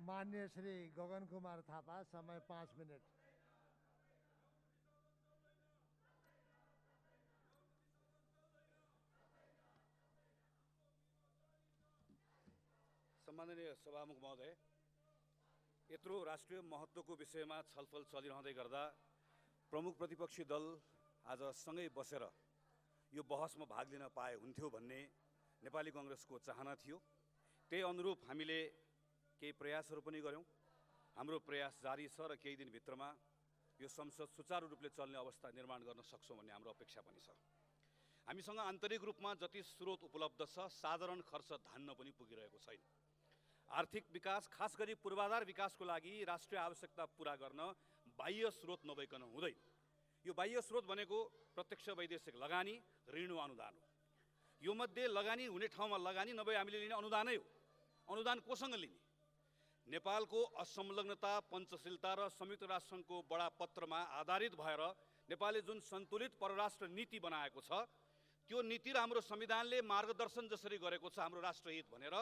मान्य श्री गगन कुमार थापा, समय 5 मिनट। सम्माननीय सभामुख महोदय, यत्रो राष्ट्रिय महत्त्वको विषयमा छलफल चलिरहँदै गर्दा प्रमुख प्रतिपक्षी दल आज सँगै बसेर यो बहसमा भाग लिन पाए हुन्थ्यो भन्ने नेपाली कांग्रेसको चाहना थियो। त्यही अनुरूप हामीले केही प्रयासहरू पनि गर्यौं। हाम्रो प्रयास जारी छ र केही दिनभित्रमा यो संसद सुचारू रूपले चल्ने अवस्था निर्माण गर्न सक्छौं भन्ने हाम्रो अपेक्षा पनि छ। हामीसँग आन्तरिक रूपमा जति स्रोत उपलब्ध छ, साधारण खर्च धान्न पनि पुगिरहेको छैन। आर्थिक विकास, खास गरी पूर्वाधार विकासको लागि राष्ट्रिय आवश्यकता पूरा गर्न बाह्य स्रोत नभइकन हुँदैन। यो बाह्य स्रोत भनेको प्रत्यक्ष वैदेशिक लगानी, ऋण वा अनुदान हो। यो मध्ये लगानी हुने ठाउँमा लगानी, नभए हामीले लिने अनुदानै हो। अनुदान कोसँग लिने? नेपालको असंलग्नता, पञ्चशीलता र संयुक्त राष्ट्रसङ्घको बडापत्रमा आधारित भएर नेपालले जुन सन्तुलित परराष्ट्र नीति बनाएको छ, त्यो नीति र हाम्रो संविधानले मार्गदर्शन जसरी गरेको छ हाम्रो राष्ट्रहित भनेर,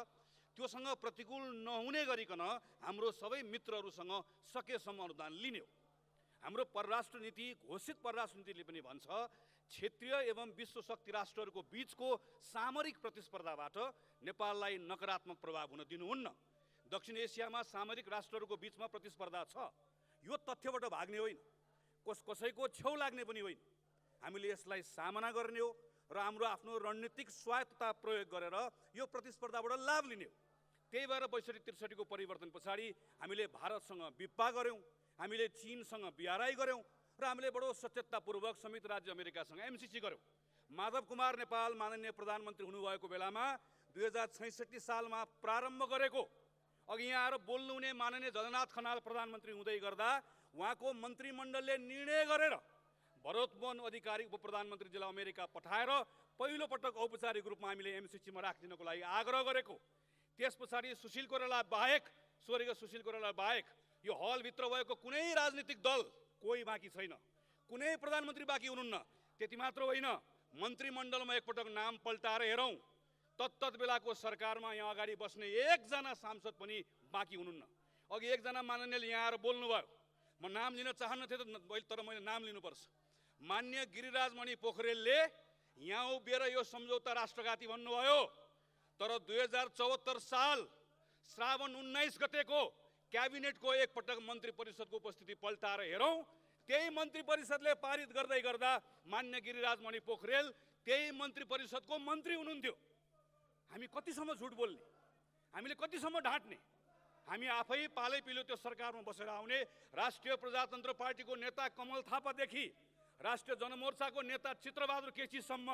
त्योसँग प्रतिकूल नहुने गरिकन हाम्रो सबै मित्रहरूसँग सकेसम्म अनुदान लिने हो। हाम्रो परराष्ट्र नीति, घोषित परराष्ट्र नीतिले पनि भन्छ, क्षेत्रीय एवं विश्व शक्ति राष्ट्रहरूको बीचको सामरिक प्रतिस्पर्धाबाट नेपाललाई नकारात्मक प्रभाव हुन दिनुहुन्न। दक्षिण एसियामा सामरिक राष्ट्रहरूको बीचमा प्रतिस्पर्धा छ। यो तथ्यबाट भाग्ने होइन, कसैको छेउ लाग्ने पनि होइन। हामीले यसलाई सामना गर्ने हो र हाम्रो आफ्नो रणनीतिक स्वायत्तता प्रयोग गरेर यो प्रतिस्पर्धाबाट लाभ लिने हो। त्यही भएर 62-63 को परिवर्तन पछाडि हामीले भारतसँग विप्पा गर्यौं, हामीले चीनसँग बिआरआई गर्यौं र हामीले बडो सचेततापूर्वक संयुक्त राज्य अमेरिकासँग एमसीसी गर्यौं। माधव कुमार नेपाल माननीय प्रधानमन्त्री हुनुभएको बेलामा 2066 सालमा प्रारम्भ गरेको, अघि यहाँ आएर बोल्नुहुने माननीय जगन्नाथ खनाल प्रधानमन्त्री हुँदै गर्दा उहाँको मन्त्रीमण्डलले निर्णय गरेर भरतमोहन अधिकारी उप प्रधानमन्त्रीजीलाई अमेरिका पठाएर पहिलो पटक औपचारिक रूपमा हामीले एमसीसीमा राखिदिनको लागि आग्रह गरेको। त्यस पछाडि सुशील कोइराला बाहेक, स्वर्गीय सुशील कोइराला बाहेक यो हलभित्र भएको कुनै राजनीतिक दल कोही बाँकी छैन, कुनै प्रधानमन्त्री बाँकी हुनुहुन्न। त्यति मात्र होइन, मन्त्रीमण्डलमा एकपटक नाम पल्टाएर हेरौँ, तत्तत बेलाको सरकारमा यहाँ अगाडि बस्ने एकजना सांसद पनि बाँकी हुनुहुन्न। अघि एकजना माननीयले यहाँ आएर बोल्नुभयो, म नाम लिन चाहन्न थिएँ तर मैले नाम लिनुपर्छ। मान्य गिरिराजमणि पोखरेलले यहाँ उभिएर यो सम्झौता राष्ट्रघाती भन्नुभयो, तर 2074 साल श्रावण 19 गतेको क्याबिनेटको एकपटक मन्त्री परिषदको उपस्थिति पल्टाएर हेरौँ, त्यही मन्त्री परिषदले पारित गर्दै गर्दा मान्य गिरिराजमणि पोखरेल त्यही मन्त्री परिषदको मन्त्री हुनुहुन्थ्यो। हामी कतिसम्म झुट बोल्ने? हामीले कतिसम्म ढाँट्ने? हामी आफै पालै पिलो त्यो सरकारमा बसेर आउने राष्ट्रिय प्रजातन्त्र पार्टीको नेता कमल थापादेखि राष्ट्रिय जनमोर्चाको नेता चित्रबहादुर केसीसम्म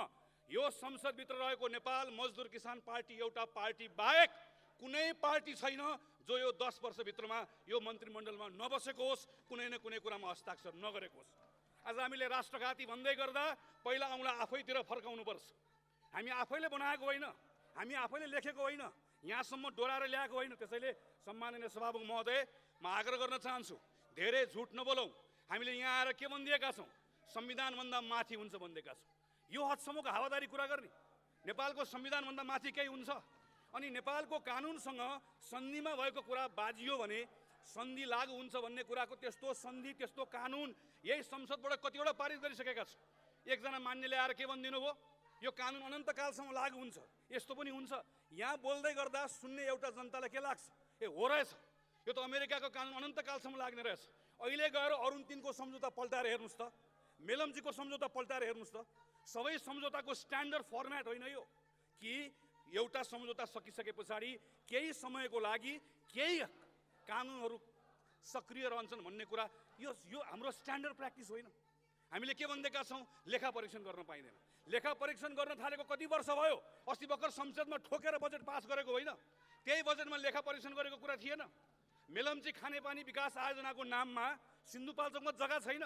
यो संसदभित्र रहेको नेपाल मजदुर किसान पार्टी एउटा पार्टी बाहेक कुनै पार्टी छैन जो यो 10 वर्षभित्रमा यो मन्त्रीमण्डलमा नबसेको होस्, कुनै न कुनै कुरामा हस्ताक्षर नगरेको होस्। आज हामीले राष्ट्रघाती भन्दै गर्दा पहिला औँला आफैतिर फर्काउनुपर्छ। हामी आफैले बनाएको होइन, हामी आफैले लेखेको होइन, यहाँसम्म डोराएर ल्याएको होइन। त्यसैले सम्माननीय सभामुख महोदय, म आग्रह गर्न चाहन्छु, धेरै झुट नबोलौँ। हामीले यहाँ आएर के भनिदिएका छौँ? संविधानभन्दा माथि हुन्छ भनिदिएका छौँ। यो हदसम्मको हावादारी कुरा गर्ने? नेपालको संविधानभन्दा माथि केही हुन्छ? अनि नेपालको कानुनसँग सन्धिमा भएको कुरा बाजियो भने सन्धि लागू हुन्छ भन्ने कुराको त्यस्तो सन्धि, त्यस्तो कानुन यही संसदबाट कतिवटा पारित गरिसकेका छौँ। एकजना मान्यले आएर के भनिदिनु भयो? यो कानुन अनन्तकालसम्म लागू हुन्छ। यस्तो पनि हुन्छ? यहाँ बोल्दै गर्दा सुन्ने एउटा जनतालाई के लाग्छ? ए हो रहेछ, यो त अमेरिकाको कानुन अनन्तकालसम्म लाग्ने रहेछ। अहिले गएर अरुण 3 को सम्झौता पल्टाएर हेर्नुहोस् त, मेलम्चीको सम्झौता पल्टाएर हेर्नुहोस् त। सबै सम्झौताको स्ट्यान्डर्ड फर्मेट होइन यो कि एउटा सम्झौता सकिसके पछाडि केही समयको लागि केही कानुनहरू सक्रिय रहन्छन् भन्ने कुरा यो हाम्रो स्ट्यान्डर्ड प्र्याक्टिस होइन। हामीले के भन्दैका छौँ? लेखा परीक्षण गर्न पाइँदैन। लेखा परीक्षण गर्न थालेको कति वर्ष भयो? अस्ति भर्खर संसदमा ठोकेर बजेट पास गरेको होइन? त्यही बजेटमा लेखा परीक्षण गरेको कुरा थिएन। मेलम्ची खानेपानी विकास आयोजनाको नाममा सिन्धुपाल्चोकमा जग्गा छैन।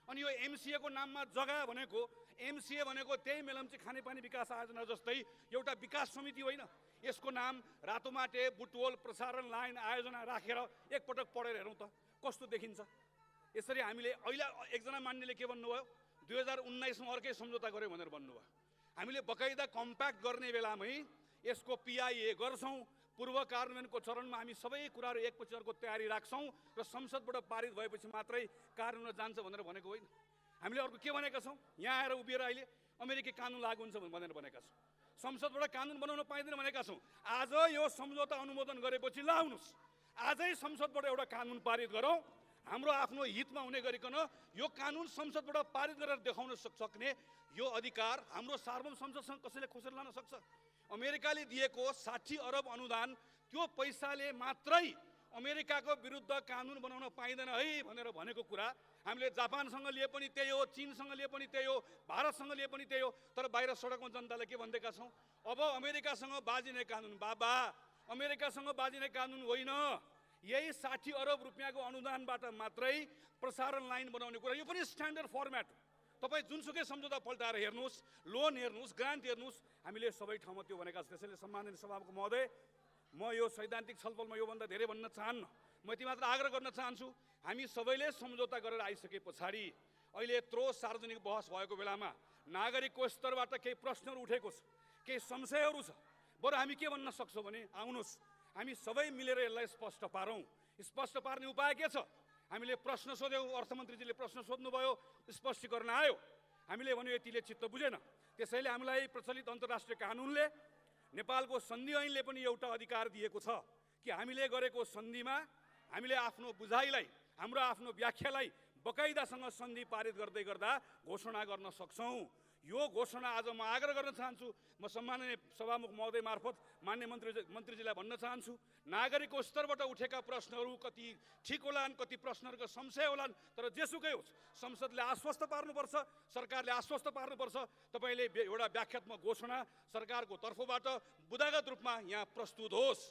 अनि यो एमसीए को नाममा जग्गा भनेको, एमसीए भनेको त्यही मेलम्ची खानेपानी विकास आयोजना जस्तै एउटा विकास समिति होइन। यसको नाम रातोमाटे बुटवल प्रसारण लाइन आयोजना राखेर एकपटक पढेर हेरौँ त कस्तो देखिन्छ। यसरी हामीले अहिले एकजना मान्यले के भन्नुभयो? 2019 मा अर्कै सम्झौता गर्यो भनेर भन्नुभयो। हामीले बकाइदा कम्प्याक्ट गर्ने बेलामै यसको पिआइए गर्छौँ, पूर्व कार्यान्वयनको चरणमा हामी सबै कुराहरू एकपछि अर्को तयारी राख्छौँ र संसदबाट पारित भएपछि मात्रै कार्यान्वयन जान्छ भनेर भनेको होइन। हामीले अर्को के भनेका छौँ, यहाँ आएर उभिएर अहिले अमेरिकी कानुन लागू हुन्छ भनेर भनेका छौँ, संसदबाट कानुन बनाउन पाइँदैन भनेका छौँ। आज यो सम्झौता अनुमोदन गरेपछि ल आउनुहोस्, आजै संसदबाट एउटा कानुन पारित गरौँ, हाम्रो आफ्नो हितमा हुने गरिकन यो कानुन संसदबाट पारित गरेर देखाउन सक्ने यो अधिकार हाम्रो सार्वभौम संसदसँग कसैले खोसेर लान सक्छ? अमेरिकाले दिएको 60 अरब अनुदान, त्यो पैसाले मात्रै अमेरिकाको विरुद्ध कानुन बनाउन पाइँदैन है भनेर भनेको कुरा हामीले जापानसँग लिए पनि त्यही हो, चीनसँग लिए पनि त्यही हो, भारतसँग लिए पनि त्यही हो। तर बाहिर सडकमा जनतालाई के भन्दैका छौँ, अब अमेरिकासँग बाजिने कानुन बाबा, अमेरिकासँग बाजिने कानुन होइन, यही 60 अरब रुपियाँको अनुदानबाट मात्रै प्रसारण लाइन बनाउने कुरा, यो पनि स्ट्यान्डर्ड फर्मेट। तपाईँ जुनसुकै सम्झौता पल्टाएर हेर्नुहोस्, लोन हेर्नुहोस्, ग्रान्ट हेर्नुहोस्, हामीले सबै ठाउँमा त्यो भनेका छौँ। त्यसैले सम्माननीय सभामुख महोदय, म यो सैद्धान्तिक छलफलमा योभन्दा धेरै भन्न चाहन्न। म यति मात्र आग्रह गर्न चाहन्छु, हामी सबैले सम्झौता गरेर आइसके पछाडि अहिले यत्रो सार्वजनिक बहस भएको बेलामा नागरिकको स्तरबाट केही प्रश्नहरू उठेको छ, केही संशयहरू छ। बरु हामी के भन्न सक्छौँ भने आउनुहोस् हामी सबै मिलेर यसलाई स्पष्ट पारौँ। स्पष्ट पार्ने उपाय के छ? हामीले प्रश्न सोध्यौँ, अर्थमन्त्रीजीले प्रश्न सोध्नुभयो, स्पष्टीकरण आयो, हामीले भन्यो यतिले चित्त बुझेन। त्यसैले हामीलाई प्रचलित अन्तर्राष्ट्रिय कानुनले, नेपालको सन्धि ऐनले पनि एउटा अधिकार दिएको छ कि हामीले गरेको सन्धिमा हामीले आफ्नो बुझाइलाई, हाम्रो आफ्नो व्याख्यालाई बकाइदासँग सन्धि पारित गर्दै गर्दा घोषणा गर्न सक्छौँ। यो घोषणा आज म आग्रह गर्न चाहन्छु, म सम्माननीय सभामुख महोदय मार्फत मान्य मन्त्रीजीलाई भन्न चाहन्छु, नागरिकको स्तरबाट उठेका प्रश्नहरू कति ठिक होलान्, कति प्रश्नहरूको संशय होलान्, तर जेसुकै होस् संसदले आश्वस्त पार्नुपर्छ, सरकारले आश्वस्त पार्नुपर्छ। तपाईँले एउटा व्याख्यात्मक घोषणा सरकारको तर्फबाट बुदागत रूपमा यहाँ प्रस्तुत होस्,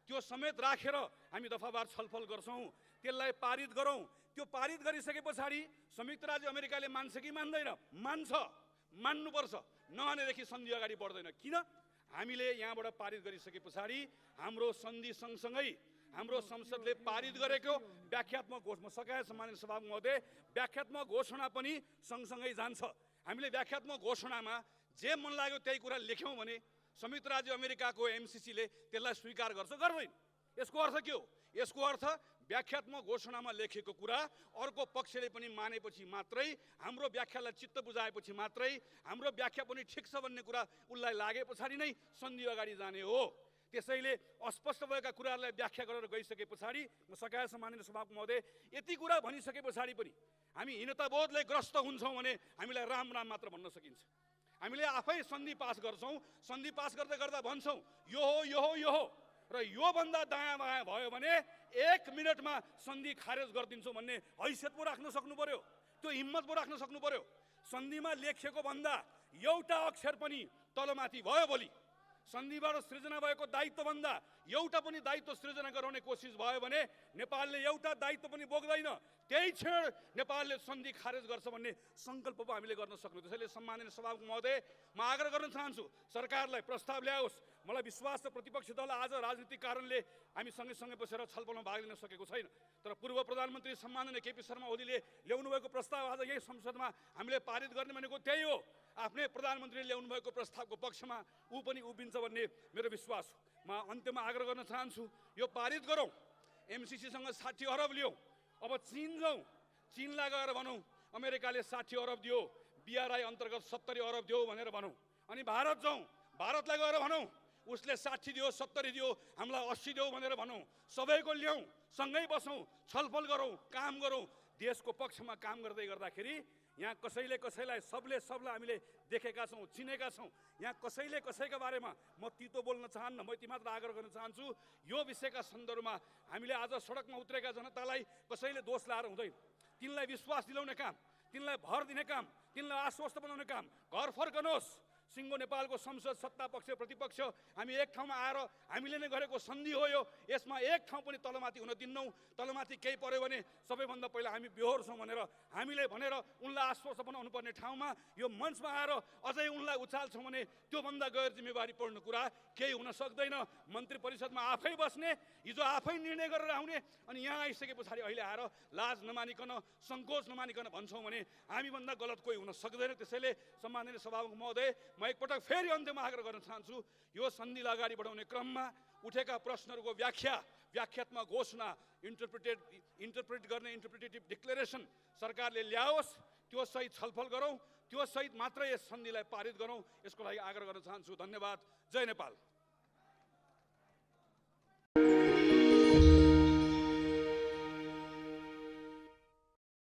त्यो समेत राखेर हामी दफावार छलफल गर्छौँ, त्यसलाई पारित गरौँ। त्यो पारित गरिसके पछाडि संयुक्त राज्य अमेरिकाले मान्छ कि मान्दैन? मान्छ, मान्नुपर्छ, नमानेदेखि सन्धि अगाडि बढ्दैन। किन? हामीले यहाँबाट पारित गरिसके पछाडि हाम्रो सन्धि सँगसँगै हाम्रो संसदले पारित गरेको व्याख्यात्मक घोषणा, सकाय सम्मानित सभामुख महोदय, व्याख्यात्मक घोषणा पनि सँगसँगै जान्छ। हामीले व्याख्यात्मक घोषणामा जे मन लाग्यो त्यही कुरा लेख्यौँ भने संयुक्त राज्य अमेरिकाको एमसिसीले त्यसलाई स्वीकार गर्छ, गर्दैन? यसको अर्थ के हो? यसको अर्थ व्याख्यात्मक घोषणामा लेखेको कुरा अर्को पक्षले पनि मानेपछि मात्रै, हाम्रो व्याख्यालाई चित्त बुझाएपछि मात्रै, हाम्रो व्याख्या पनि ठिक छ भन्ने कुरा उसलाई लागे पछाडि नै सन्धि अगाडि जाने हो। त्यसैले अस्पष्ट भएका कुराहरूलाई व्याख्या गरेर गइसके पछाडि म सकाय सम्मानित सभामुख महोदय, यति कुरा भनिसके पछाडि पनि हामी हीनताबोधले ग्रस्त हुन्छौँ भने हामीलाई राम राम मात्र भन्न सकिन्छ। हामीले आफै सन्धि पास गर्छौँ, सन्धि पास गर्दै गर्दा भन्छौँ यो हो, यो हो, यो हो, र योभन्दा दायाँ बायाँ भयो भने 1 मिनटमा सन्धि खारेज गरिदिन्छौँ भन्ने हैसियत पो राख्न सक्नु पर्यो, त्यो हिम्मत पो राख्न सक्नु पर्यो। सन्धिमा लेखिएको भन्दा एउटा अक्षर पनि तलमाथि भयो भोलि, सन्धिबाट सृजना भएको दायित्वभन्दा एउटा पनि दायित्व सृजना गराउने कोसिस भयो भने नेपालले एउटा दायित्व पनि बोक्दैन, त्यही क्षण नेपालले सन्धि खारेज गर्छ भन्ने सङ्कल्प पो हामीले गर्न सक्नु। त्यसैले सम्माननीय सभामुख महोदय, म आग्रह गर्न चाहन्छु सरकारलाई प्रस्ताव ल्याओस्। मलाई विश्वास छ प्रतिपक्षी दल आज राजनीतिक कारणले हामी सँगै बसेर छलफलमा भाग लिन सकेको छैन, तर पूर्व प्रधानमन्त्री सम्माननीय केपी शर्मा ओलीले ल्याउनु भएको प्रस्ताव आज यही संसदमा हामीले पारित गर्ने भनेको त्यही हो। आफ्नै प्रधानमन्त्रीले ल्याउनु भएको प्रस्तावको पक्षमा ऊ पनि उभिन्छ भन्ने मेरो विश्वास हो। म अन्त्यमा आग्रह गर्न चाहन्छु, यो पारित गरौँ। एमसिसीसँग 60 अरब लियौँ, अब चीन जाउँ, चीनलाई गएर भनौँ अमेरिकाले 60 अरब दियो, बिआरआई अन्तर्गत 70 अरब दियो भनेर भनौँ। अनि भारत जाउँ, भारतलाई गएर भनौँ उसले 60 दियो, 70 दियो, हामीलाई 80 दियो भनेर भनौँ। सबैको ल्याउँ, सँगै बसौँ, छलफल गरौँ, काम गरौँ। देशको पक्षमा काम गर्दै गर्दाखेरि यहाँ कसैले कसैलाई, सबले सबलाई हामीले देखेका छौँ, चिनेका छौँ। यहाँ कसैले कसैका बारेमा म तितो बोल्न चाहन्न, म यति मात्र आग्रह गर्न चाहन्छु, यो विषयका सन्दर्भमा हामीले आज सडकमा उत्रेका जनतालाई कसैले दोष लाएर हुँदैन। तिनलाई विश्वास दिलाउने काम, तिनलाई भर दिने काम, तिनलाई आश्वस्त बनाउने काम। घर फर्कनुहोस्, सिङ्गो नेपालको संसद सत्ता पक्ष प्रतिपक्ष हामी एक ठाउँमा आएर हामीले नै गरेको सन्धि हो यो, यसमा एक ठाउँ पनि तलमाथि हुन दिन्नौँ। तलमाथि केही पर्यो भने सबैभन्दा पहिला हामी बेहोर्छौँ भनेर हामीले भनेर उनलाई आश्वस्त बनाउनु पर्ने ठाउँमा यो मञ्चमा आएर अझै उनलाई उचाल्छौँ भने त्योभन्दा गैर जिम्मेवारी पर्ने कुरा केही हुन सक्दैन। मन्त्री परिषदमा आफै बस्ने, हिजो आफै निर्णय गरेर आउने, अनि यहाँ आइसके पछाडि अहिले आएर लाज नमानिकन, सङ्कोच नमानिकन भन्छौँ भने हामीभन्दा गलत कोही हुन सक्दैन। त्यसैले सम्माननीय सभामुख महोदय, म एकपटक फेरि अन्त्यमा आग्रह गर्न चाहन्छु, यो सन्धिलाई अगाडि बढाउने क्रममा उठेका प्रश्नहरूको व्याख्यात्मक घोषणा इन्टरप्रेट गर्ने इन्टरप्रिटेटिभ डिक्लेरेसन सरकारले ल्याओस्, त्यो सहित छलफल गरौँ, त्यो सहित मात्रै यस सन्धिलाई पारित गरौँ। यसको लागि आग्रह गर्न चाहन्छु। धन्यवाद। जय नेपाल।